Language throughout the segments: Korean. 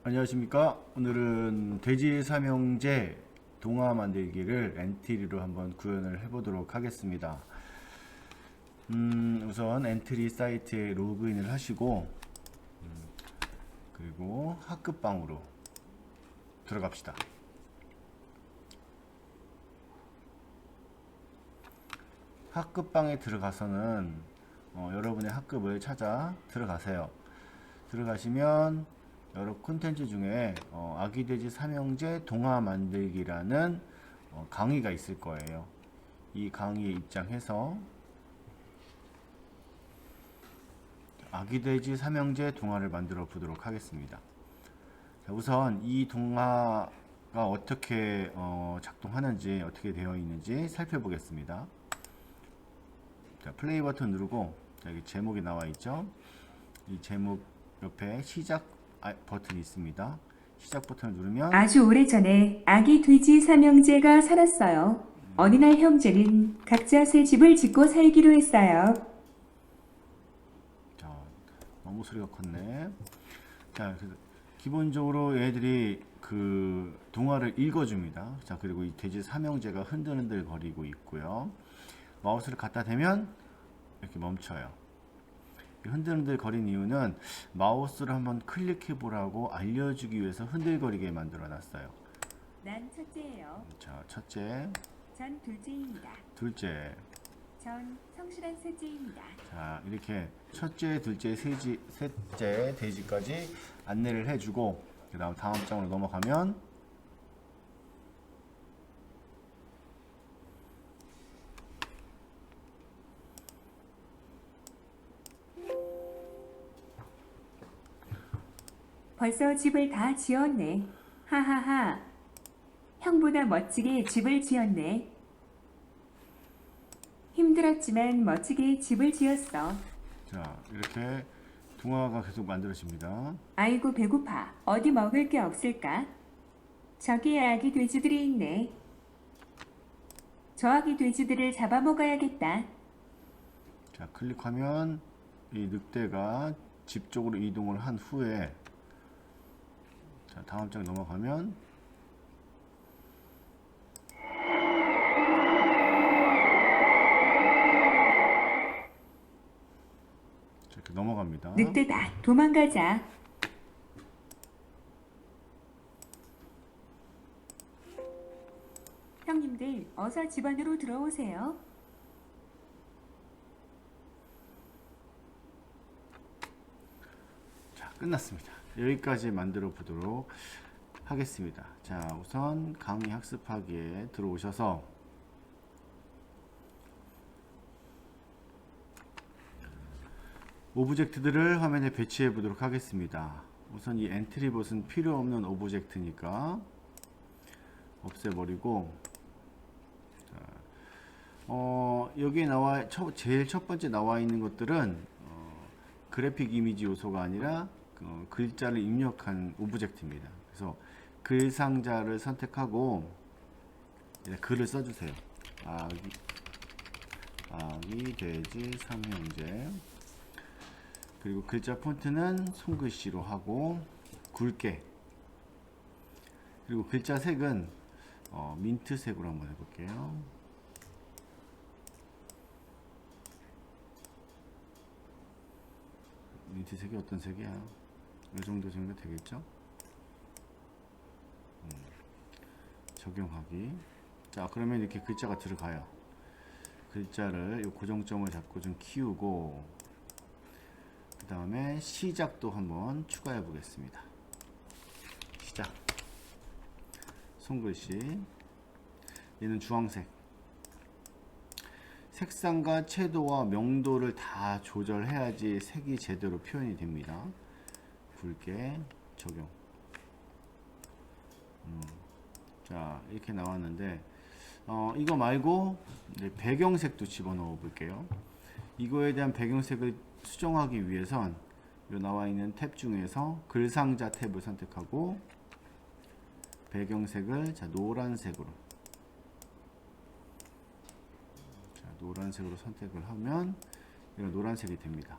안녕하십니까. 오늘은 돼지 삼형제 동화 만들기를 엔트리로 한번 구현을 해보도록 하겠습니다. 우선 엔트리 사이트에 로그인을 하시고 그리고 학급방으로 들어갑시다. 학급방에 들어가서는 여러분의 학급을 찾아 들어가세요. 들어가시면 여러 콘텐츠 중에 아기돼지 삼형제 동화 만들기라는 강의가 있을 거예요. 이 강의에 입장해서 아기돼지 삼형제 동화를 만들어 보도록 하겠습니다. 자, 우선 이 동화가 어떻게 작동하는지, 어떻게 되어 있는지 살펴보겠습니다. 자, 플레이 버튼 누르고, 자, 여기 제목이 나와 있죠. 이 제목 옆에 시작 버튼이 있습니다. 시작 버튼을 누르면 아주 오래전에 아기 돼지 삼형제가 살았어요. 어느 날 형제는 각자 새 집을 짓고 살기로 했어요. 자, 너무 소리가 컸네. 자, 그래서 기본적으로 얘들이 그 동화를 읽어줍니다. 자, 그리고 이 돼지 삼형제가 흔들흔들 거리고 있고요. 마우스를 갖다 대면 이렇게 멈춰요. 흔들흔들 거린 이유는 마우스를 한번 클릭해 보라고 알려주기 위해서 흔들거리게 만들어 놨어요. 난 첫째예요. 자, 첫째, 전 둘째입니다. 둘째. 전 성실한 셋째입니다. 자, 이렇게 첫째, 둘째, 셋째, 돼지까지 안내를 해주고 그 다음 장으로 넘어가면 벌써 집을 다 지었네. 하하하. 형보다 멋지게 집을 지었네. 힘들었지만 멋지게 집을 지었어. 자, 이렇게 동화가 계속 만들어집니다. 아이고 배고파. 어디 먹을 게 없을까? 저기 아기 돼지들이 있네. 저 아기 돼지들을 잡아먹어야겠다. 자, 클릭하면 이 늑대가 집 쪽으로 이동을 한 후에 자, 다음 장에 넘어가면 이렇게 넘어갑니다. 늑대다. 도망가자. 형님들, 어서 집 안으로 들어오세요. 자, 끝났습니다. 여기까지 만들어 보도록 하겠습니다. 자, 우선 강의 학습하기에 들어오셔서 오브젝트들을 화면에 배치해 보도록 하겠습니다. 우선 이 엔트리봇은 필요 없는 오브젝트니까 없애버리고, 여기에 제일 첫 번째 나와 있는 것들은 그래픽 이미지 요소가 아니라 글자를 입력한 오브젝트입니다. 그래서 글 상자를 선택하고 글을 써주세요. 아기 돼지 삼형제. 그리고 글자 폰트는 손글씨로 하고 굵게. 그리고 글자 색은 민트색으로 한번 해볼게요. 민트색이 어떤 색이야? 이 정도 되겠죠? 적용하기. 자, 그러면 이렇게 글자가 들어가요. 글자를 이 고정점을 잡고 좀 키우고, 그 다음에 시작도 한번 추가해 보겠습니다. 시작. 손글씨. 얘는 주황색. 색상과 채도와 명도를 다 조절해야지 색이 제대로 표현이 됩니다. 굵게 적용. 자, 이렇게 나왔는데 이거 말고 배경색도 집어넣어 볼게요. 이거에 대한 배경색을 수정하기 위해선 요 나와 있는 탭 중에서 글상자 탭을 선택하고 배경색을 노란색으로 선택을 하면 이런 노란색이 됩니다.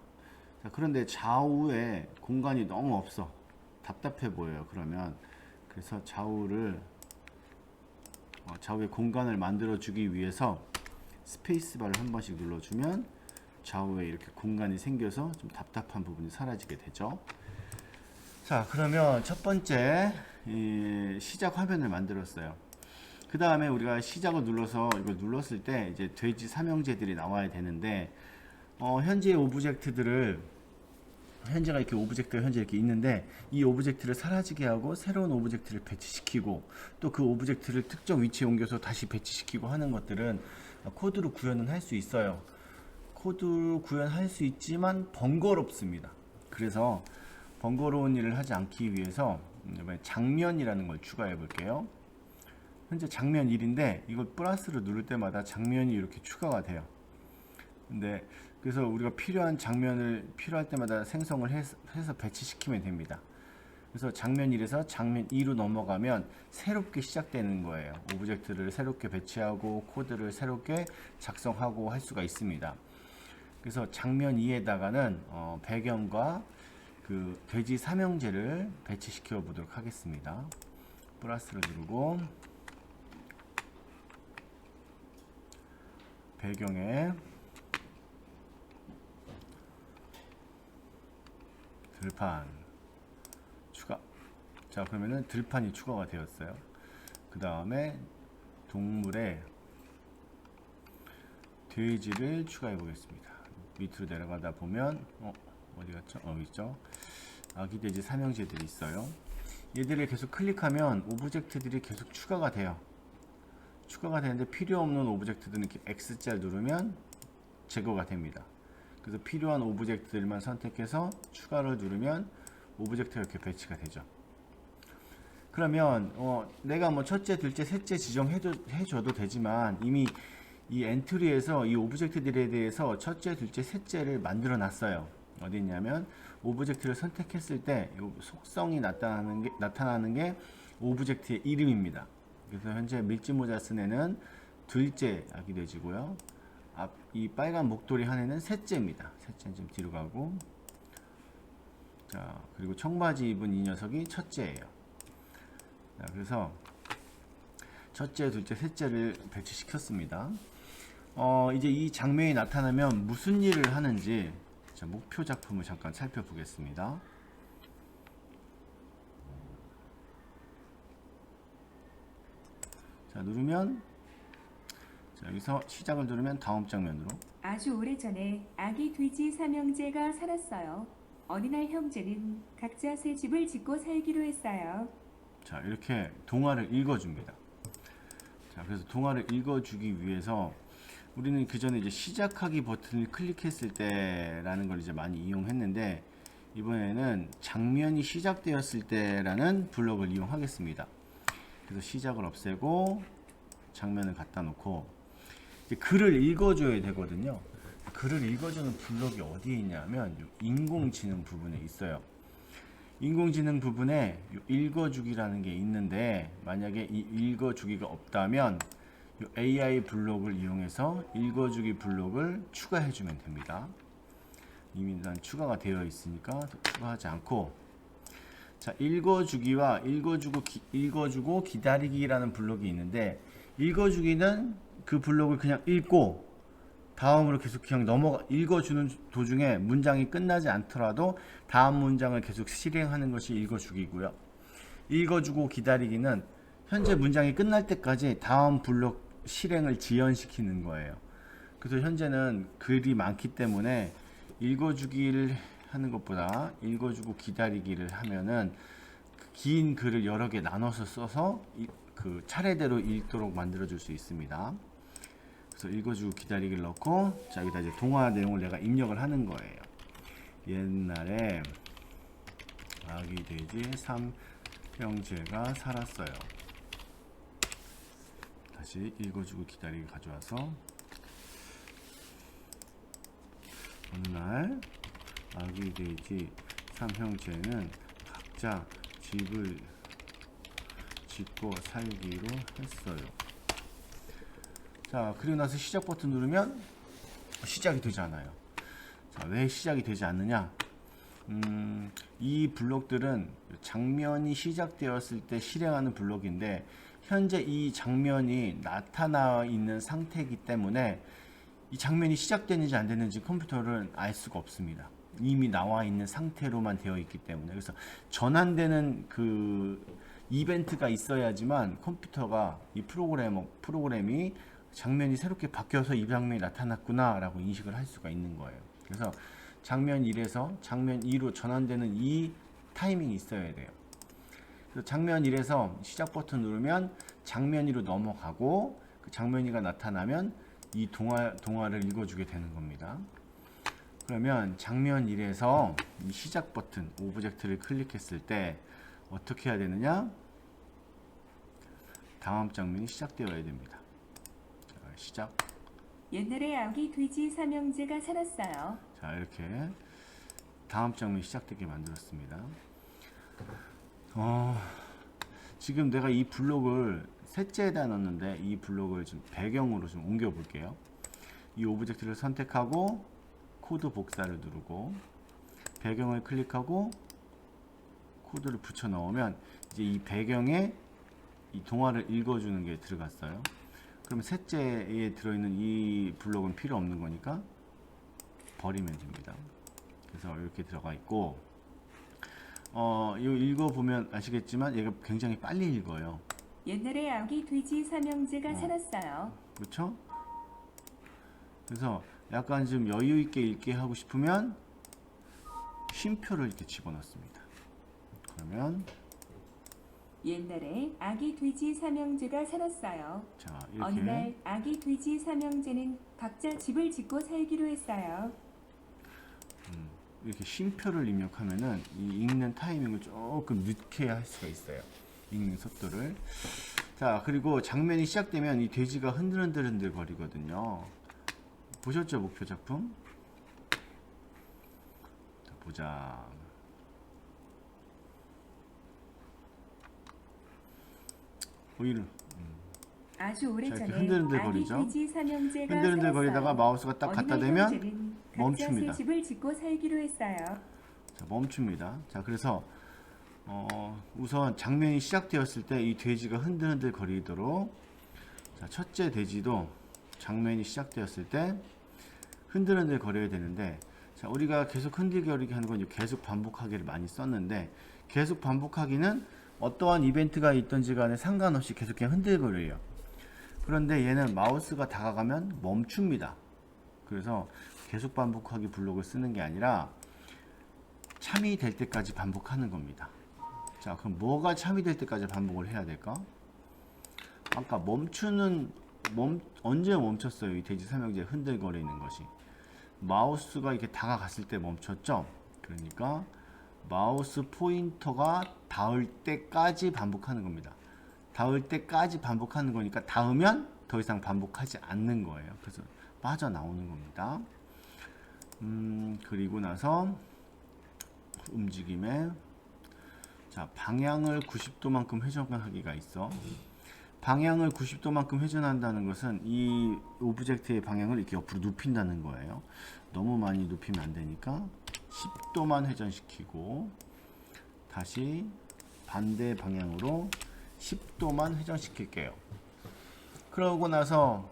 자, 그런데 좌우에 공간이 너무 없어. 답답해 보여요. 그러면 그래서 좌우에 공간을 만들어 주기 위해서 스페이스바를 한 번씩 눌러주면 좌우에 이렇게 공간이 생겨서 좀 답답한 부분이 사라지게 되죠. 자, 그러면 첫 번째 시작 화면을 만들었어요. 그 다음에 우리가 시작을 눌러서 이걸 눌렀을 때 이제 돼지 삼형제들이 나와야 되는데 현재 오브젝트들을 현재가 이렇게 오브젝트가 현재 이렇게 있는데 이 오브젝트를 사라지게 하고 새로운 오브젝트를 배치시키고 또 그 오브젝트를 특정 위치에 옮겨서 다시 배치시키고 하는 것들은 코드로 구현은 할 수 있어요. 코드로 구현할 수 있지만 번거롭습니다. 그래서 번거로운 일을 하지 않기 위해서 이번에 장면이라는 걸 추가해 볼게요. 현재 장면 1인데 이걸 플러스를 누를 때마다 장면이 이렇게 추가가 돼요. 근데 그래서 우리가 필요한 장면을 필요할 때마다 생성을 해서 배치시키면 됩니다. 그래서 장면 1에서 장면 2로 넘어가면 새롭게 시작되는 거예요. 오브젝트를 새롭게 배치하고 코드를 새롭게 작성하고 할 수가 있습니다. 그래서 장면 2에다가는 배경과 그 돼지 삼형제를 배치시켜 보도록 하겠습니다. 플러스를 누르고 배경에 들판 추가. 자, 그러면은 들판이 추가가 되었어요. 그 다음에 동물에 돼지를 추가해 보겠습니다. 밑으로 내려가다 보면 어디 갔죠? 있죠. 아기 돼지 삼형제들이 있어요. 얘들을 계속 클릭하면 오브젝트들이 계속 추가가 돼요. 추가가 되는데 필요 없는 오브젝트들은 이렇게 X자 누르면 제거가 됩니다. 그래서 필요한 오브젝트들만 선택해서 추가를 누르면 오브젝트가 이렇게 배치가 되죠. 그러면 내가 뭐 첫째, 둘째, 셋째 지정해줘도 되지만 이미 이 엔트리에서 이 오브젝트들에 대해서 첫째, 둘째, 셋째를 만들어 놨어요. 어디 있냐면 오브젝트를 선택했을 때 속성이 나타나는 게 오브젝트의 이름입니다. 그래서 현재 밀짚모자 쓴 애는 둘째 아기 돼지고요. 이 빨간 목도리 한 애는 셋째입니다. 셋째는 좀 뒤로 가고, 자, 그리고 청바지 입은 이 녀석이 첫째예요. 자, 그래서 첫째, 둘째, 셋째를 배치시켰습니다. 이제 이 장면이 나타나면 무슨 일을 하는지 자, 목표 작품을 잠깐 살펴보겠습니다. 자, 누르면 자, 여기서 시작을 누르면 다음 장면으로 아주 오래전에 아기 돼지 삼형제가 살았어요. 어느 날 형제는 각자 새 집을 짓고 살기로 했어요. 자, 이렇게 동화를 읽어줍니다. 자, 그래서 동화를 읽어주기 위해서 우리는 그 전에 이제 시작하기 버튼을 클릭했을 때라는 걸 이제 많이 이용했는데 이번에는 장면이 시작되었을 때라는 블럭을 이용하겠습니다. 그래서 시작을 없애고 장면을 갖다 놓고 이제 글을 읽어줘야 되거든요. 글을 읽어주는 블럭이 어디에 있냐면 인공지능 부분에 있어요. 인공지능 부분에 읽어주기라는 게 있는데 만약에 이 읽어주기가 없다면 이 AI 블록을 이용해서 읽어주기 블록을 추가해주면 됩니다. 이미 난 추가가 되어 있으니까 추가하지 않고, 자, 읽어주기와 읽어주고 기다리기라는 블록이 있는데 읽어주기는 그 블록을 그냥 읽고 다음으로 계속 그냥 읽어주는 도중에 문장이 끝나지 않더라도 다음 문장을 계속 실행하는 것이 읽어주기고요. 읽어주고 기다리기는 현재 문장이 끝날 때까지 다음 블록 실행을 지연시키는 거예요. 그래서 현재는 글이 많기 때문에 읽어주기를 하는 것보다 읽어주고 기다리기를 하면은 긴 글을 여러 개 나눠서 써서 그 차례대로 읽도록 만들어 줄 수 있습니다. 그래서 읽어주고 기다리기를 넣고, 자, 여기다 이제 동화 내용을 내가 입력을 하는 거예요. 옛날에 아기 돼지 3형제가 살았어요. 다시 읽어주고 기다리기 가져와서 어느 날 아기 돼지 3형제는 각자 집을 짓고 살기로 했어요. 자, 그리고 나서 시작 버튼 누르면 시작이 되지 않아요. 자, 왜 시작이 되지 않느냐? 이 블록들은 장면이 시작되었을 때 실행하는 블록인데 현재 이 장면이 나타나 있는 상태이기 때문에 이 장면이 시작됐는지 안 됐는지 컴퓨터는 알 수가 없습니다. 이미 나와 있는 상태로만 되어 있기 때문에. 그래서 전환되는 그 이벤트가 있어야지만 컴퓨터가 이 프로그램이 장면이 새롭게 바뀌어서 이 장면이 나타났구나 라고 인식을 할 수가 있는 거예요. 그래서 장면 1에서 장면 2로 전환되는 이 타이밍이 있어야 돼요. 그래서 장면 1에서 시작 버튼 누르면 장면 2로 넘어가고 그 장면 2가 나타나면 이 동화를 읽어주게 되는 겁니다. 그러면 장면 1에서 이 시작 버튼 오브젝트를 클릭했을 때 어떻게 해야 되느냐? 다음 장면이 시작되어야 됩니다. 자, 시작. 옛날에 아기 돼지 삼형제가 살았어요. 자, 이렇게 다음 장면이 시작되게 만들었습니다. 지금 내가 이 블록을 셋째에다 넣었는데 이 블록을 좀 배경으로 좀 옮겨 볼게요. 이 오브젝트를 선택하고 코드 복사를 누르고 배경을 클릭하고 코드를 붙여 넣으면 이제 이 배경에 이 동화를 읽어주는 게 들어갔어요. 그러면 셋째에 들어있는 이 블록은 필요 없는 거니까 버리면 됩니다. 그래서 이렇게 들어가 있고 이거 읽어보면 아시겠지만 얘가 굉장히 빨리 읽어요. 옛날에 아기 돼지 삼형제가 살았어요. 그렇죠? 그래서 약간 좀 여유 있게 읽게 하고 싶으면 쉼표를 이렇게 집어넣습니다. 그러면 옛날에 아기 돼지 삼형제가 살았어요. 자, 어느 이렇게 날 아기 돼지 삼형제는 각자 집을 짓고 살기로 했어요. 이렇게 쉼표를 입력하면은 이 읽는 타이밍을 조금 늦게 할 수가 있어요. 읽는 속도를. 자, 그리고 장면이 시작되면 이 돼지가 흔들흔들 거리거든요. 보셨죠? 목표 작품? 자, 보자. 오히려 아주 자, 오래전에 이렇게 흔들흔들 아기 거리죠? 돼지 삼형제가 흔들흔들 거리다가 살았어요. 마우스가 딱 어느 갖다 날 대면 형제는 각자 멈춥니다. 새 집을 짓고 살기로 했어요. 자, 멈춥니다. 자, 그래서 우선 장면이 시작되었을 때 이 돼지가 흔들흔들 거리도록, 자, 첫째 돼지도 장면이 시작되었을 때 흔들흔들 거려야 되는데, 자, 우리가 계속 흔들거리게 하는 건 계속 반복하기를 많이 썼는데, 계속 반복하기는 어떠한 이벤트가 있던지 간에 상관없이 계속 그냥 흔들거려요. 그런데 얘는 마우스가 다가가면 멈춥니다. 그래서 계속 반복하기 블록을 쓰는 게 아니라 참이 될 때까지 반복하는 겁니다. 자, 그럼 뭐가 참이 될 때까지 반복을 해야 될까? 아까 언제 멈췄어요? 이 돼지 삼형제 흔들거리는 것이 마우스가 이렇게 다가갔을 때 멈췄죠. 그러니까 마우스 포인터가 닿을 때까지 반복하는 겁니다. 닿을 때까지 반복하는 거니까 닿으면 더 이상 반복하지 않는 거예요. 그래서 빠져나오는 겁니다. 그리고 나서 움직임에, 자, 방향을 90도만큼 회전하기가 있어. 방향을 90도만큼 회전한다는 것은 이 오브젝트의 방향을 이렇게 옆으로 눕힌다는 거예요. 너무 많이 눕히면 안 되니까 10도만 회전시키고 다시 반대 방향으로 10도만 회전시킬게요. 그러고 나서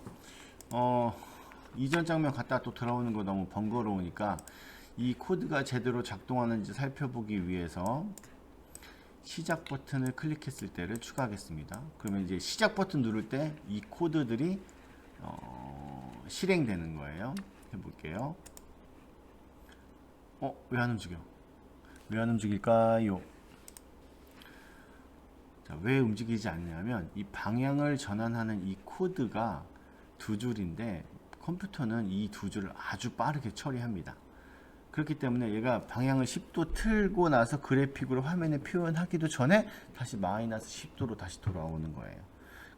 이전 장면 갔다 또 돌아오는 거 너무 번거로우니까 이 코드가 제대로 작동하는지 살펴보기 위해서 시작 버튼을 클릭했을 때를 추가하겠습니다. 그러면 이제 시작 버튼 누를 때 이 코드들이 실행되는 거예요. 해볼게요. 왜 안 움직여? 왜 안 움직일까요? 자, 왜 움직이지 않냐면 이 방향을 전환하는 이 코드가 두 줄인데 컴퓨터는 이 두 줄을 아주 빠르게 처리합니다. 그렇기 때문에 얘가 방향을 10도 틀고 나서 그래픽으로 화면에 표현하기도 전에 다시 마이너스 10도로 다시 돌아오는 거예요.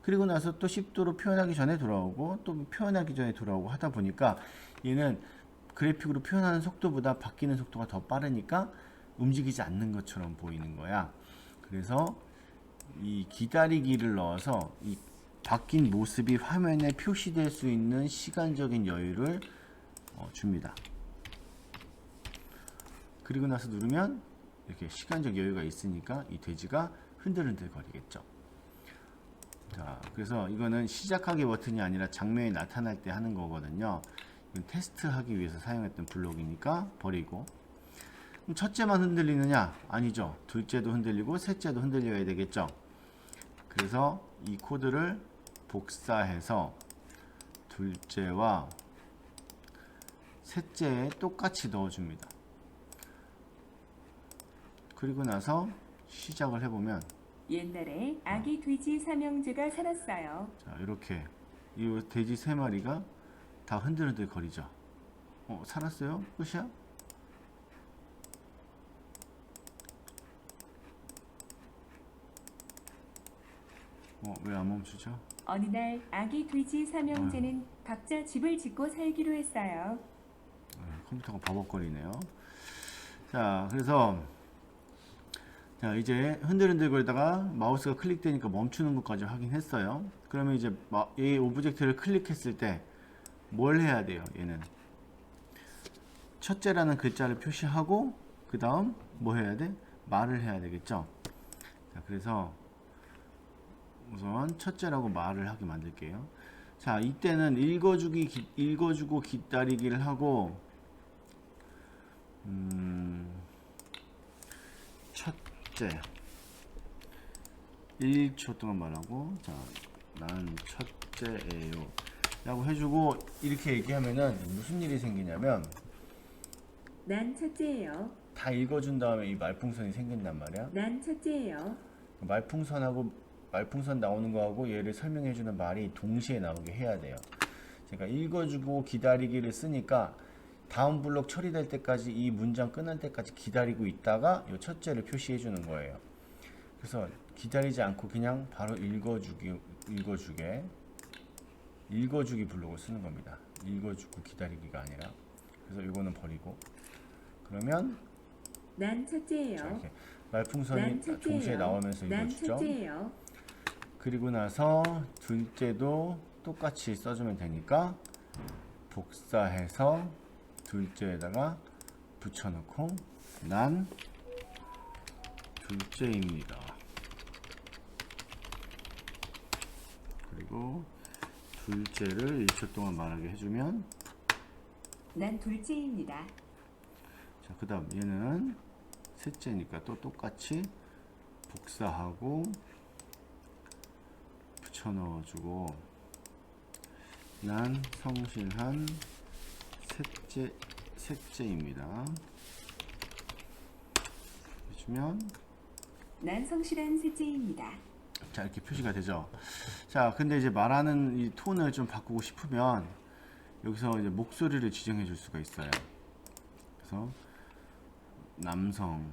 그리고 나서 또 10도로 표현하기 전에 돌아오고 또 표현하기 전에 돌아오고 하다 보니까 얘는 그래픽으로 표현하는 속도보다 바뀌는 속도가 더 빠르니까 움직이지 않는 것처럼 보이는 거야. 그래서 이 기다리기를 넣어서 이 바뀐 모습이 화면에 표시될 수 있는 시간적인 여유를 줍니다. 그리고 나서 누르면 이렇게 시간적 여유가 있으니까 이 돼지가 흔들흔들 거리겠죠. 자, 그래서 이거는 시작하기 버튼이 아니라 장면이 나타날 때 하는 거거든요. 이건 테스트하기 위해서 사용했던 블록이니까 버리고. 그럼 첫째만 흔들리느냐? 아니죠. 둘째도 흔들리고 셋째도 흔들려야 되겠죠. 그래서 이 코드를 복사해서 둘째와 셋째에 똑같이 넣어줍니다. 그리고 나서 시작을 해보면 옛날에 아기 돼지 삼형제가 살았어요. 자, 이렇게 이 돼지 세 마리가 다 흔들흔들 거리죠. 살았어요? 끝이야? 왜 안 멈추죠? 어느 날 아기 돼지 삼형제는 각자 집을 짓고 살기로 했어요. 컴퓨터가 버벅거리네요. 자, 그래서 자, 이제 흔들흔들 거리다가 마우스가 클릭되니까 멈추는 것까지 확인했어요. 그러면 이제 이 오브젝트를 클릭했을 때 뭘 해야 돼요? 얘는 첫째라는 글자를 표시하고 그 다음 뭐 해야 돼? 말을 해야 되겠죠. 자, 그래서 우선 첫째라고 말을 하게 만들게요. 자, 이때는 읽어주고 기다리기를 하고 첫째 1초 동안 말하고, 자, 난 첫째예요 라고 해주고 이렇게 얘기하면은 무슨 일이 생기냐면 난 첫째예요. 다 읽어준 다음에 이 말풍선이 생긴단 말이야. 난 첫째예요. 말풍선 나오는 거하고 얘를 설명해주는 말이 동시에 나오게 해야 돼요. 제가 읽어주고 기다리기를 쓰니까 다음 블록 처리될 때까지 이 문장 끝날 때까지 기다리고 있다가 이 첫째를 표시해주는 거예요. 그래서 기다리지 않고 그냥 바로 읽어주기 블록을 쓰는 겁니다. 읽어주고 기다리기가 아니라. 그래서 이거는 버리고, 그러면 난 첫째예요. 자, 이렇게 말풍선이 동시에 나오면서 난 읽어주죠. 첫째예요. 그리고 나서 둘째도 똑같이 써주면 되니까 복사해서 둘째에다가 붙여놓고 난 둘째입니다. 그리고 둘째를 1초 동안 말하게 해주면 난 둘째입니다. 자, 그 다음 얘는 셋째니까 또 똑같이 복사하고 붙여넣어주고 난 성실한 셋째입니다. 해주면 난 성실한 셋째입니다. 자, 이렇게 표시가 되죠. 자, 근데 이제 말하는 이 톤을 좀 바꾸고 싶으면 여기서 이제 목소리를 지정해 줄 수가 있어요. 그래서 남성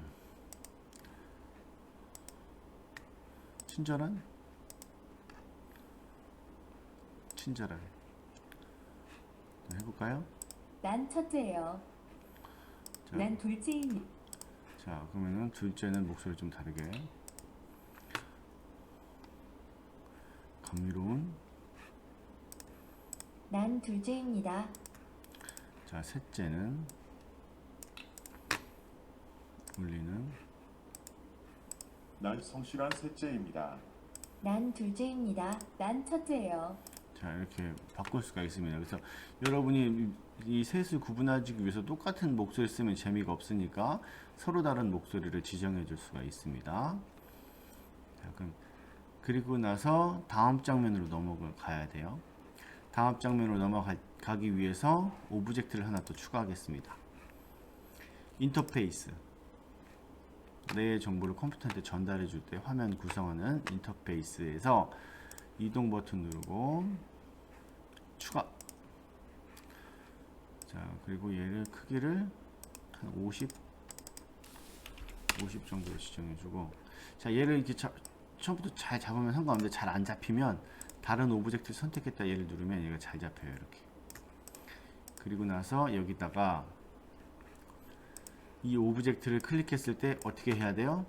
친절한 해볼까요? 난 첫째예요. 자, 난 둘째입니다. 자, 그러면은 둘째는 목소리 좀 다르게 감미로운. 난 둘째입니다. 자, 셋째는 울리는. 난 성실한 셋째입니다. 난 둘째입니다. 난 첫째예요. 자, 이렇게 바꿀 수가 있습니다. 그래서 여러분이 이 셋을 구분하기 위해서 똑같은 목소리 쓰면 재미가 없으니까 서로 다른 목소리를 지정해 줄 수가 있습니다. 자, 그리고 나서 다음 장면으로 넘어가야 돼요. 다음 장면으로 넘어가기 위해서 오브젝트를 하나 또 추가하겠습니다. 인터페이스. 내 정보를 컴퓨터한테 전달해 줄 때 화면 구성하는 인터페이스에서 이동 버튼 누르고 추가. 자, 그리고 얘를 크기를 한 50 정도로 지정해 주고, 자, 얘를 이렇게 처음부터 잘 잡으면 상관없는데 잘 안 잡히면 다른 오브젝트를 선택했다 얘를 누르면 얘가 잘 잡혀요. 이렇게. 그리고 나서 여기다가 이 오브젝트를 클릭했을 때 어떻게 해야 돼요?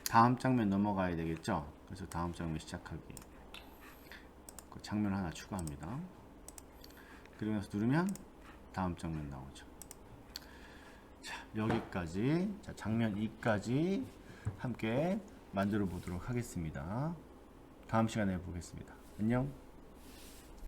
다음 장면 넘어가야 되겠죠? 그래서 다음 장면 시작하기. 그 장면 하나 추가합니다. 그리고 나서 누르면 다음 장면 나오죠. 자, 여기까지, 자, 장면 2까지 함께 만들어 보도록 하겠습니다. 다음 시간에 보겠습니다. 안녕.